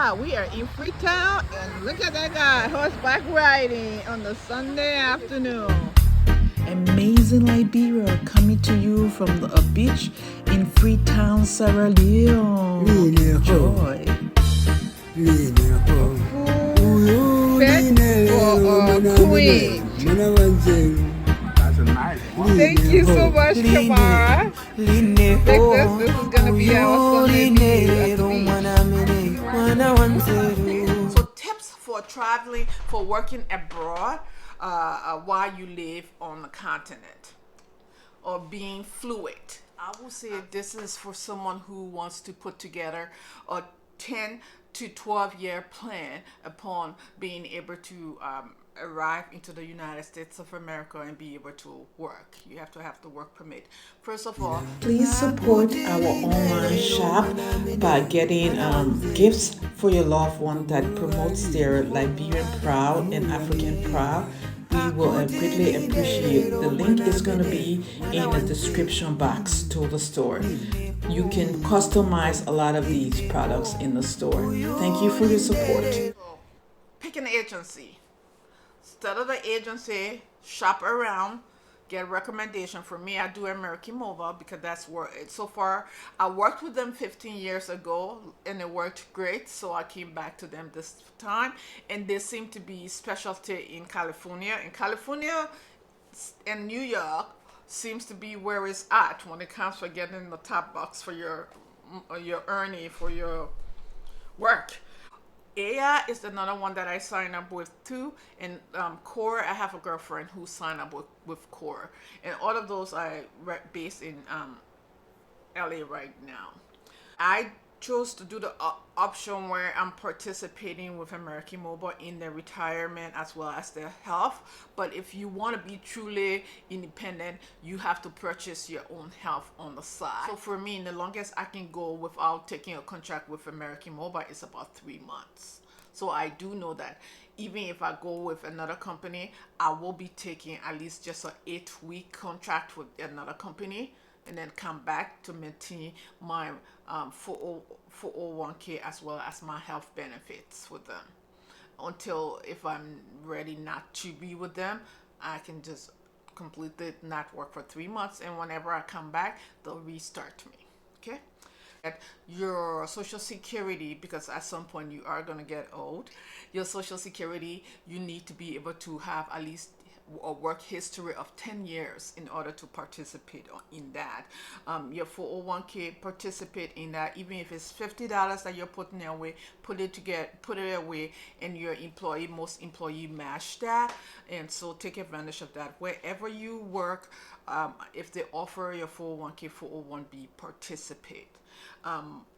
Yeah, we are in Freetown, and look at that guy horseback riding on the Sunday afternoon. Amazing Liberia coming to you from a beach in Freetown, Sierra Leone. Enjoy. Fit for a queen. Thank you so much, Kamara. Victor, this is gonna be our Sunday view at the beach. So tips for traveling, for working abroad while you live on the continent, or being fluid. I will say this is for someone who wants to put together a 10 to 12-year plan upon being able to arrive into the United States of America and be able to work. You have to have the work permit. First of all, please support our online shop by getting gifts for your loved one that promotes their Liberian proud and African proud. We will greatly appreciate. The link is going to be in the description box to the store. You can customize a lot of these products in the store. Thank you for your support. Pick an agency. Instead of the agency, shop around, get recommendation. For me, I do American Mobile because that's where it so far. I worked with them 15 years ago and it worked great, so I came back to them this time, and they seem to be specialty in California. In California and New York seems to be where it's at when it comes for getting the top box for your earning for your work. AI is another one that I signed up with too, and Core, I have a girlfriend who signed up with Core, and all of those are based in LA right now. I chose to do the option where I'm participating with American Mobile in their retirement as well as their health. But if you want to be truly independent, you have to purchase your own health on the side. So for me, the longest I can go without taking a contract with American Mobile is about 3 months. So I do know that even if I go with another company, I will be taking at least just an 8-week contract with another company, and then come back to maintain my 401k as well as my health benefits with them. Until if I'm ready not to be with them, I can just completely not work for 3 months, and whenever I come back, they'll restart me. Okay? Your social security, because at some point you are going to get old, your social security, you need to be able to have at least a work history of 10 years in order to participate in that. Your 401k, participate in that. Even if it's $50 that you're putting away, put it away, and your employee, most employee match that, and so take advantage of that wherever you work. If they offer your 401k, 401b, participate.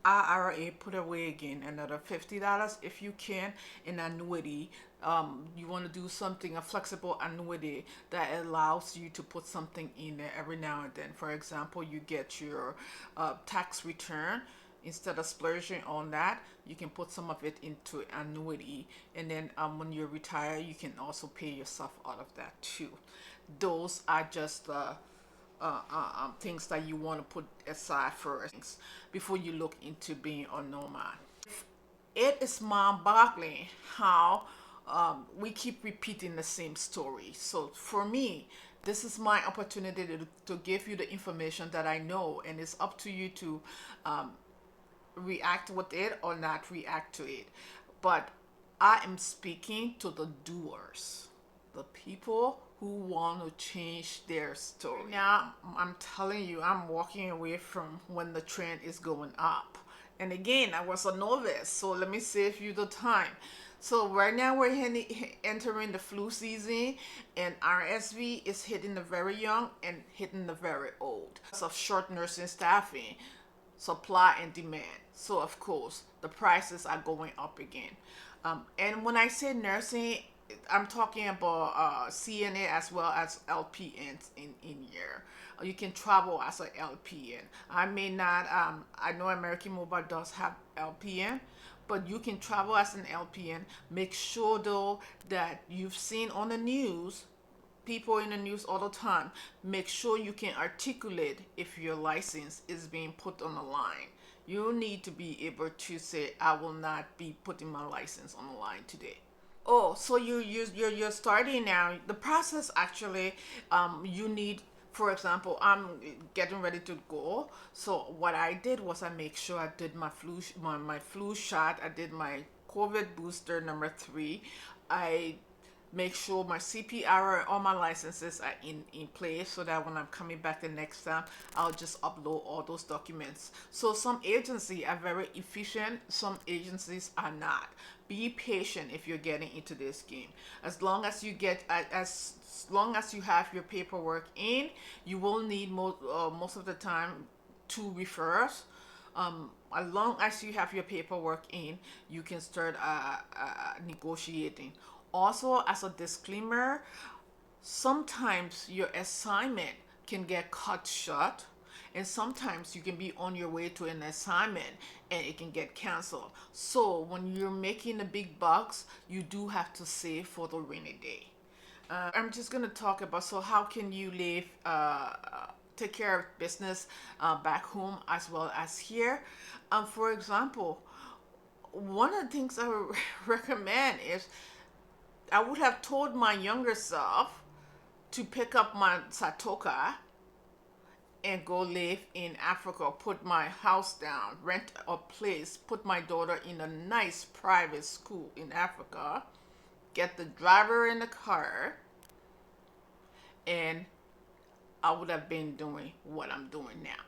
IRA, put away again another $50 if you can. An annuity, you want to do something, a flexible annuity that allows you to put something in there every now and then. For example, you get your tax return. Instead of splurging on that, you can put some of it into annuity, and then when you retire, you can also pay yourself out of that too. Those are just things that you want to put aside first before you look into being a nomad. It is mind-boggling how we keep repeating the same story. So for me, this is my opportunity to give you the information that I know, and it's up to you to react with it or not react to it. But I am speaking to the doers, the people who want to change their story. Now, I'm telling you, I'm walking away from when the trend is going up. And again, I was a novice, so let me save you the time. So right now we're entering the flu season, and RSV is hitting the very young and hitting the very old. Because of short nursing staffing, supply and demand. So of course, the prices are going up again. And when I say nursing, I'm talking about CNA as well as LPNs in here. You can travel as an LPN. I may not, I know American Mobile does have LPN, but you can travel as an LPN. Make sure though that you've seen on the news, people in the news all the time, make sure you can articulate if your license is being put on the line. You need to be able to say, I will not be putting my license on the line today. Oh, so you're starting now. The process actually, you need, for example, I'm getting ready to go. So what I did was I make sure I did my flu shot. I did my COVID booster number 3. I make sure my CPR and all my licenses are in place so that when I'm coming back the next time, I'll just upload all those documents. So some agencies are very efficient, some agencies are not. Be patient if you're getting into this game. As long as you get, as long as you have your paperwork in, you will need most of the time 2 referrals. As long as you have your paperwork in, you can start negotiating. Also, as a disclaimer, sometimes your assignment can get cut short, and sometimes you can be on your way to an assignment and it can get canceled. So when you're making the big bucks, you do have to save for the rainy day. I'm just going to talk about, so how can you live, take care of business back home as well as here. For example, one of the things I would recommend is, I would have told my younger self to pick up my Satoka and go live in Africa, put my house down, rent a place, put my daughter in a nice private school in Africa, get the driver in the car, and I would have been doing what I'm doing now.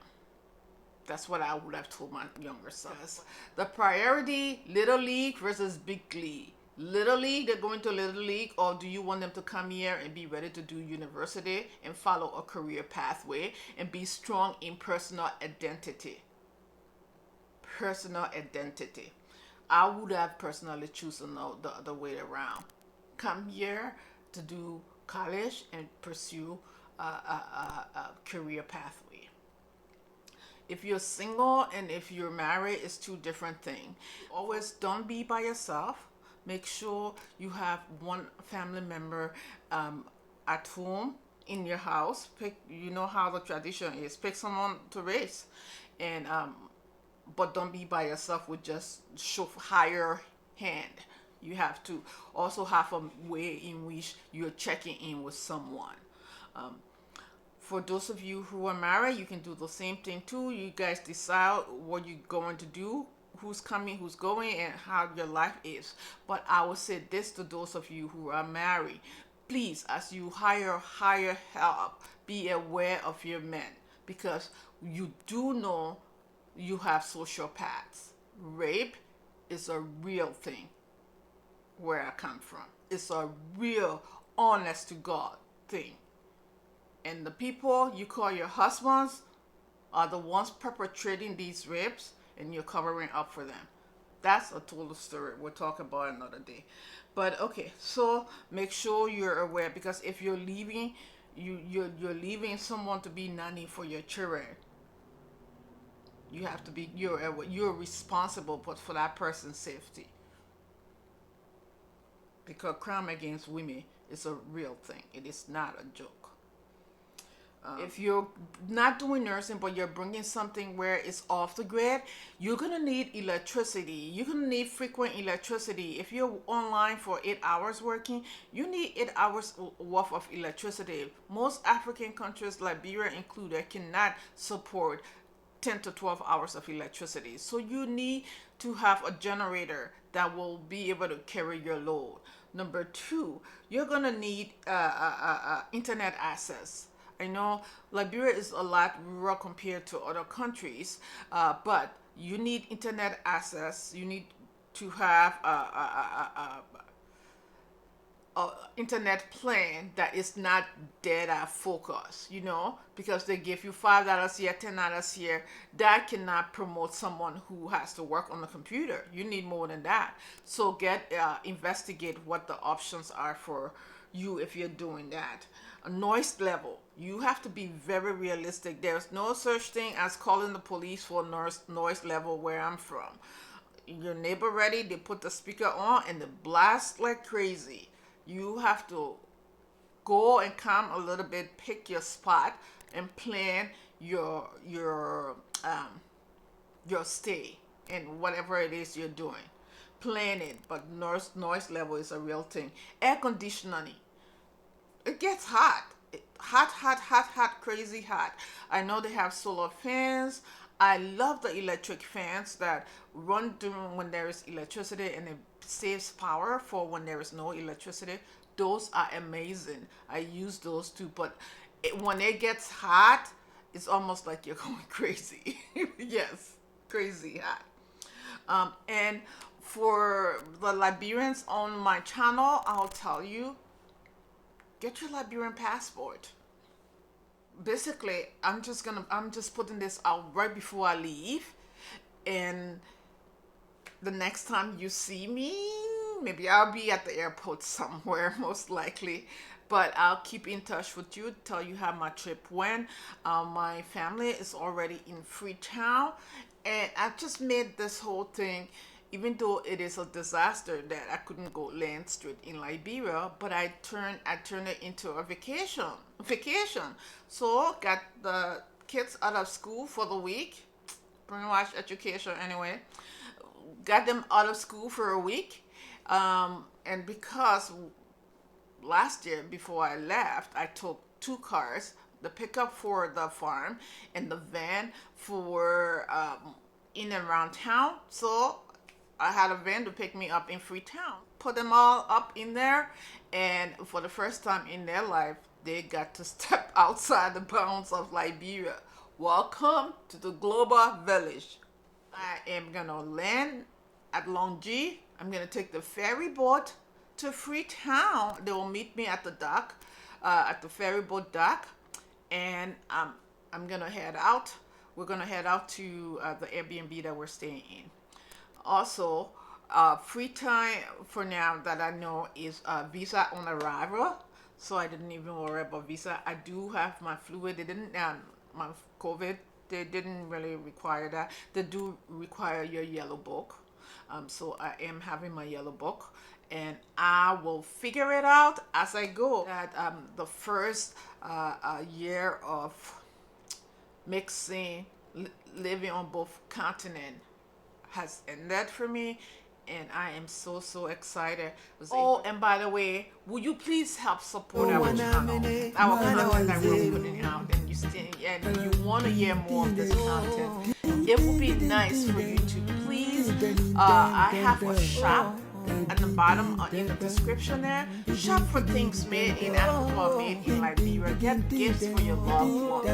That's what I would have told my younger self. The priority, little league versus big league. Little league, they're going to little league, or do you want them to come here and be ready to do university and follow a career pathway and be strong in personal identity? Personal identity. I would have personally chosen the other way around. Come here to do college and pursue a career pathway. If you're single and if you're married, it's 2 different things. Always don't be by yourself. Make sure you have one family member at home in your house. Pick, you know how the tradition is. Pick someone to raise, and but don't be by yourself with just show higher hand. You have to also have a way in which you're checking in with someone. Um, for those of you who are married, you can do the same thing too. You guys decide what you're going to do, who's coming, who's going, and how your life is. But I will say this to those of you who are married: please, as you hire help, be aware of your men, because you do know you have sociopaths. Rape is a real thing where I come from. It's a real, honest to God thing. And the people you call your husbands are the ones perpetrating these rapes, and you're covering up for them. That's a total story. We'll talk about another day. But okay, so make sure you're aware, because if you're leaving, you're leaving someone to be nanny for your children. You have to be, you're responsible for that person's safety, because crime against women is a real thing. It is not a joke. If you're not doing nursing but you're bringing something where it's off the grid, you're gonna need electricity. You're gonna need frequent electricity. If you're online for 8 hours working, you need 8 hours worth of electricity. Most African countries, Liberia included, cannot support 10 to 12 hours of electricity. So you need to have a generator that will be able to carry your load. Number 2, you're gonna need internet access. I know Liberia is a lot rural compared to other countries, but you need internet access. You need to have a internet plan that is not data focused, because they give you $5 here, $10 here. That cannot promote someone who has to work on the computer. You need more than that. So investigate what the options are for you if you're doing that. A noise level. You have to be very realistic. There's no such thing as calling the police for noise level where I'm from. Your neighbor ready, they put the speaker on and they blast like crazy. You have to go and come a little bit, pick your spot, and plan your your stay and whatever it is you're doing. Plan it, but noise level is a real thing. Air conditioning, it gets hot. Hot, crazy hot. I know they have solar fans. I love the electric fans that run during when there is electricity, and it saves power for when there is no electricity. Those are amazing. I use those too, but when it gets hot, it's almost like you're going crazy. Yes, crazy hot. And for the Liberians on my channel, I'll tell you, get your Liberian passport. Basically, I'm just putting this out right before I leave, and the next time you see me, maybe I'll be at the airport somewhere, most likely, but I'll keep in touch with you, tell you how my trip went. My family is already in Freetown, and I just made this whole thing, even though it is a disaster that I couldn't go land straight in Liberia, but I turned it into a vacation. So got the kids out of school for the week, pretty much education anyway. Got them out of school for a week, and because last year before I left, I took 2 cars, the pickup for the farm and the van for in and around town. So I had a van to pick me up in Freetown. Put them all up in there, and for the first time in their life, they got to step outside the bounds of Liberia. Welcome to the global village. I am gonna land at Longji. I'm gonna take the ferry boat to Freetown. They will meet me at the dock, at the ferry boat dock, and I'm gonna head out. We're gonna head out to the Airbnb that we're staying in. Also, free time for now that I know is visa on arrival, so I didn't even worry about visa. I do have my fluid. They didn't my COVID. They didn't really require that. They do require your yellow book. So I am having my yellow book, and I will figure it out as I go. That the first year of mixing, living on both continents has ended for me, and I am so excited. Oh, and by the way, will you please help support our channel, our content that we're putting out, and you want to hear more of this content? It would be nice for you to please. I have a shop at the bottom in the description there. Shop for things made in Africa or made in Liberia. Get gifts for your loved ones.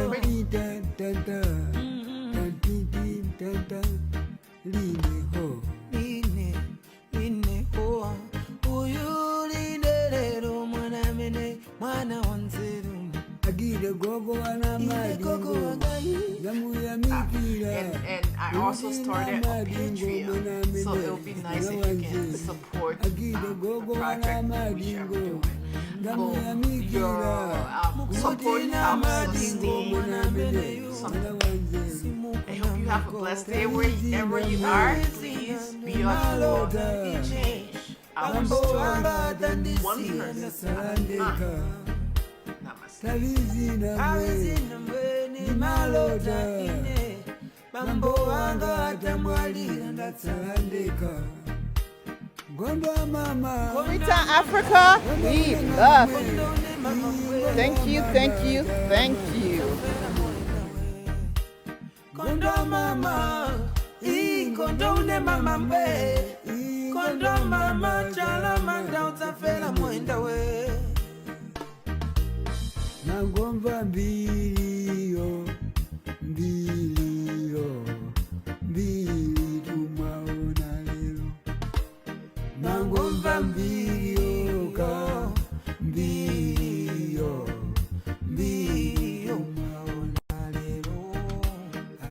And I also started a Patreon, so it'll be nice if you can support the project which I'm doing. Your support helps sustain something. I hope you have a blessed day wherever you are. Please be your Lord and change our story one person at a time. Freetown, Africa, we love you. Thank you, thank you, thank you. Kondo mama, kondo ne mama mbe, kondo mama chalamanda utafela mwenda we. Nangomba mbilio, mbilio, tumaona lelo. Nangomba mbilio.